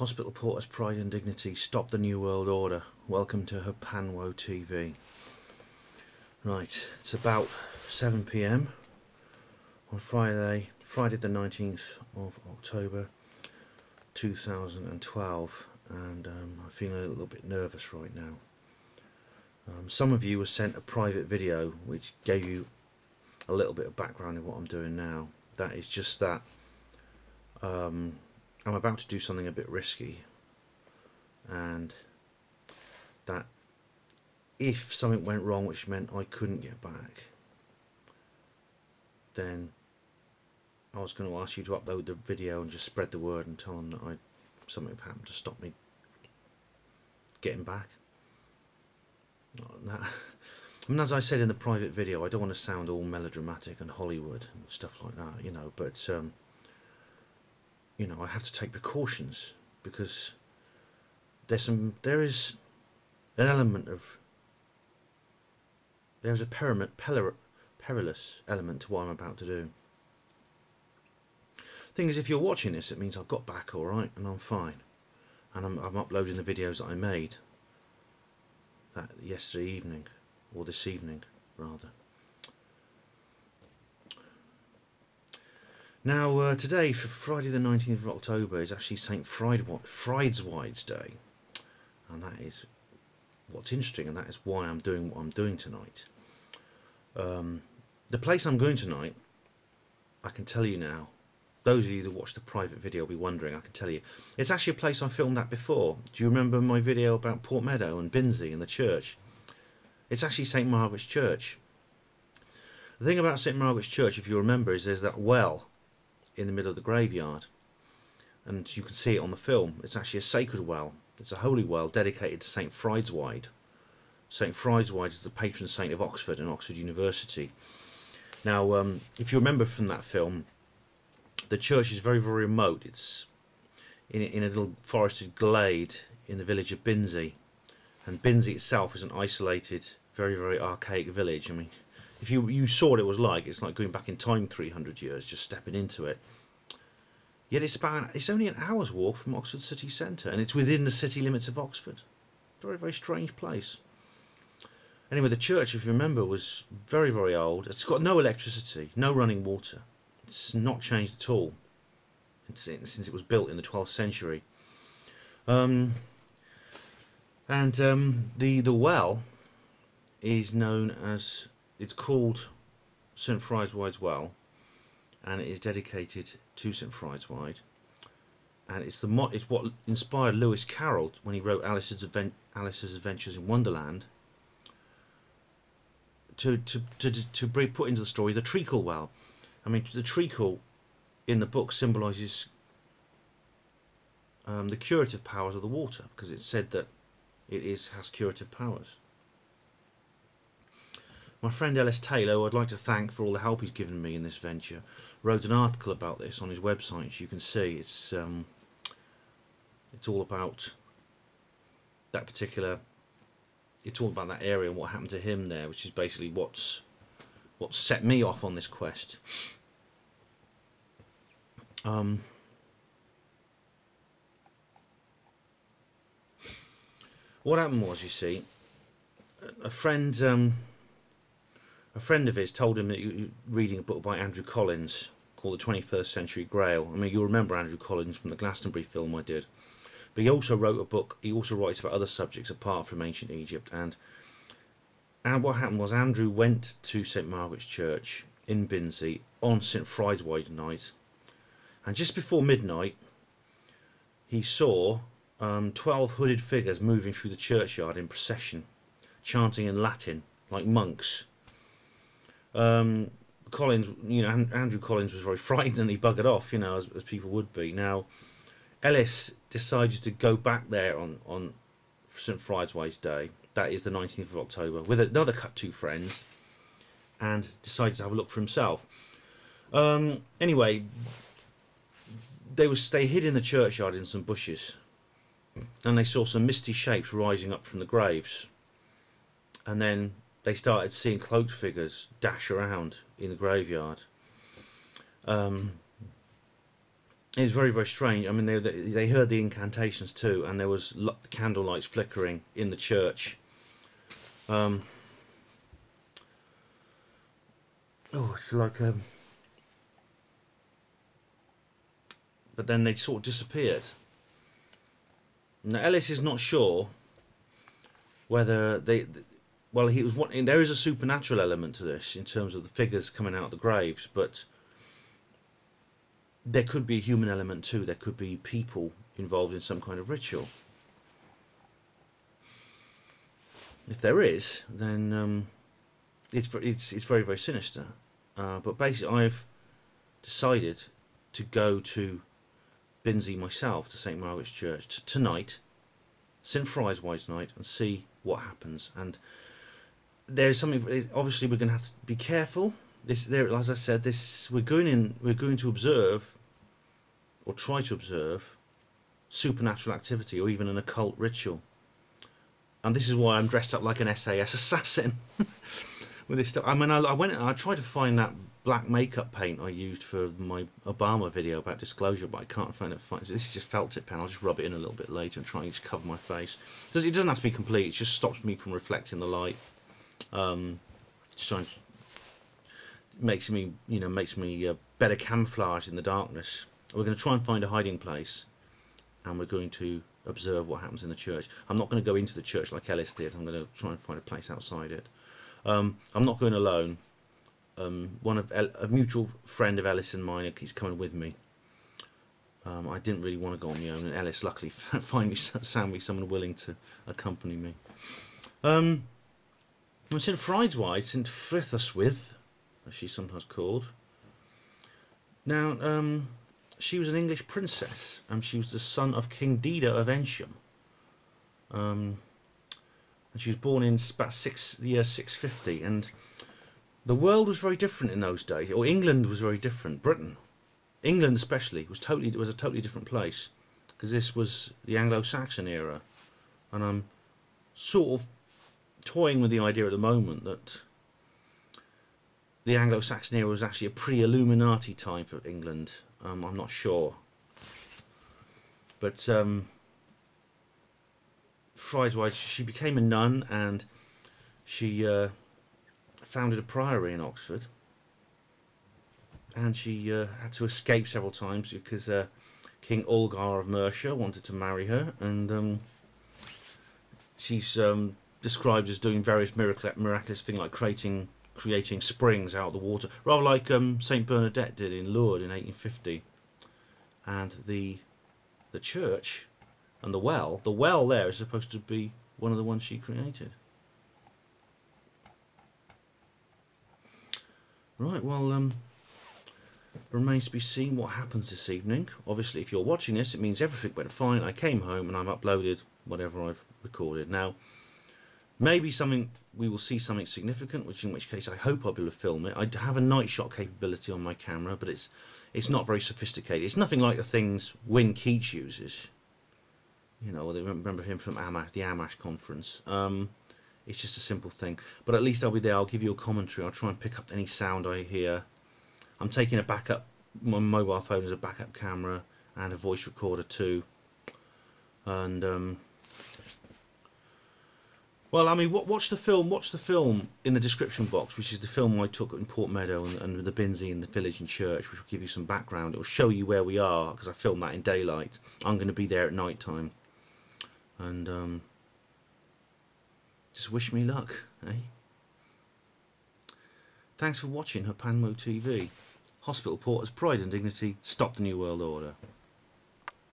Hospital Porter's Pride and Dignity, Stop the New World Order. Welcome to her Panwo TV. Right, it's about 7 p.m. on Friday the 19th of October 2012, and I'm feeling a little bit nervous right now. Some of you were sent a private video which gave you a little bit of background in what I'm doing now. That is just that I'm about to do something a bit risky, and that if something went wrong which meant I couldn't get back, then I was going to ask you to upload the video and just spread the word and tell them that something had happened to stop me getting back. I mean, as I said in the private video, I don't want to sound all melodramatic and Hollywood and stuff like that, you know, but you know, I have to take precautions because there's a perilous element to what I'm about to do. Thing is, if you're watching this, it means I've got back all right and I'm fine, and I'm uploading the videos that I made yesterday evening, or this evening rather. Now today, for Friday the 19th of October, is actually St. Frideswide's Day, and that is what's interesting, and that is why I'm doing what I'm doing tonight. The place I'm going tonight, I can tell you now, those of you that watched the private video will be wondering, I can tell you, it's actually a place I filmed at before. Do you remember my video about Port Meadow and Binsey and the church? It's actually St. Margaret's Church. The thing about St. Margaret's Church, if you remember, is there's that well in the middle of the graveyard, and you can see it on the film. It's actually a sacred well. It's a holy well dedicated to St. Frideswide. St. Frideswide is the patron saint of Oxford and Oxford University. Now, if you remember from that film, the church is very, very remote. It's in a little forested glade in the village of Binsey, and Binsey itself is an isolated, very, very archaic village. I mean, if you saw what it was like, it's like going back in time 300 years, just stepping into it. Yet it's only an hour's walk from Oxford city centre, and it's within the city limits of Oxford. Very, very strange place. Anyway, the church, if you remember, was very, very old. It's got no electricity, no running water. It's not changed at all since it was built in the 12th century. The well is known as, it's called St. Frideswide's Well, and it is dedicated to St. Frideswide, and it's what inspired Lewis Carroll when he wrote Alice's Adventures in Wonderland to put into the story the treacle well. I mean, the treacle in the book symbolises the curative powers of the water, because it's said that it has curative powers. My friend Ellis Taylor, who I'd like to thank for all the help he's given me in this venture, wrote an article about this on his website. As you can see, it's all about that particular. It's all about that area and what happened to him there, which is basically what set me off on this quest. What happened was, you see, a friend of his told him that he was reading a book by Andrew Collins called The 21st Century Grail. I mean, you'll remember Andrew Collins from the Glastonbury film I did. But he also wrote a book, he also writes about other subjects apart from ancient Egypt. And what happened was, Andrew went to St. Margaret's Church in Binsey on St. Frideswide night. And just before midnight, he saw 12 hooded figures moving through the churchyard in procession, chanting in Latin, like monks. Collins, you know, Andrew Collins was very frightened and he buggered off, you know, as people would be. Now, Ellis decided to go back there on St. Frideswide's Day, that is the 19th of October, with another two friends, and decided to have a look for himself. Anyway, they hid in the churchyard in some bushes, and they saw some misty shapes rising up from the graves, and then they started seeing cloaked figures dash around in the graveyard. It was very, very strange. I mean, they heard the incantations too, and there was candle lights flickering in the church. Oh, it's like but then they sort of disappeared. Now Ellis is not sure whether they. Well, he was. There is a supernatural element to this in terms of the figures coming out of the graves, but there could be a human element too. There could be people involved in some kind of ritual. If there is, then it's very, very sinister. But basically, I've decided to go to Binsey myself, to St Margaret's Church tonight, St Frideswide night, and see what happens. And there's something. Obviously, we're going to have to be careful. As I said, we're going to observe, or try to observe, supernatural activity or even an occult ritual. And this is why I'm dressed up like an SAS assassin with this stuff. I mean, I went and I tried to find that black makeup paint I used for my Obama video about disclosure, but I can't find it. This is just felt tip pen. I'll just rub it in a little bit later and try and just cover my face. It doesn't have to be complete. It just stops me from reflecting the light. Just trying to, makes me better camouflage in the darkness. We're going to try and find a hiding place, and we're going to observe what happens in the church. I'm not going to go into the church like Ellis did. I'm going to try and find a place outside it. I'm not going alone. A mutual friend of Ellis and mine, he's coming with me. I didn't really want to go on my own, and Ellis luckily found me someone willing to accompany me. St Frideswide, St Frithaswith, as she's sometimes called. Now, she was an English princess, and she was the son of King Dida of Ensham. And she was born in about the year 650, and the world was very different in those days, or England was very different. England especially, was a totally different place, because this was the Anglo-Saxon era, and I'm sort of toying with the idea at the moment that the Anglo-Saxon era was actually a pre-Illuminati time for England. I'm not sure, but Frideswide, she became a nun, and she founded a priory in Oxford, and she had to escape several times because King Ulgar of Mercia wanted to marry her, and she's described as doing various miraculous things like creating springs out of the water, rather like Saint Bernadette did in Lourdes in 1850. And the church and the well there is supposed to be one of the ones she created. Right, well, remains to be seen what happens this evening. Obviously, if you're watching this, it means everything went fine. I came home and I've uploaded whatever I've recorded. Now, maybe we will see something significant, in which case I hope I'll be able to film it. I have a night shot capability on my camera, but it's not very sophisticated. It's nothing like the things Win Keats uses. You know, remember him from the Amash conference. It's just a simple thing. But at least I'll be there. I'll give you a commentary. I'll try and pick up any sound I hear. I'm taking a backup. My mobile phone is a backup camera and a voice recorder too. And well, I mean, watch the film. Watch the film in the description box, which is the film I took in Port Meadow and the Binsey and the village and church, which will give you some background. It will show you where we are, because I filmed that in daylight. I'm going to be there at night time. And just wish me luck, eh? Thanks for watching Hapanmo TV. Hospital Porters, Pride and Dignity, stop the New World Order.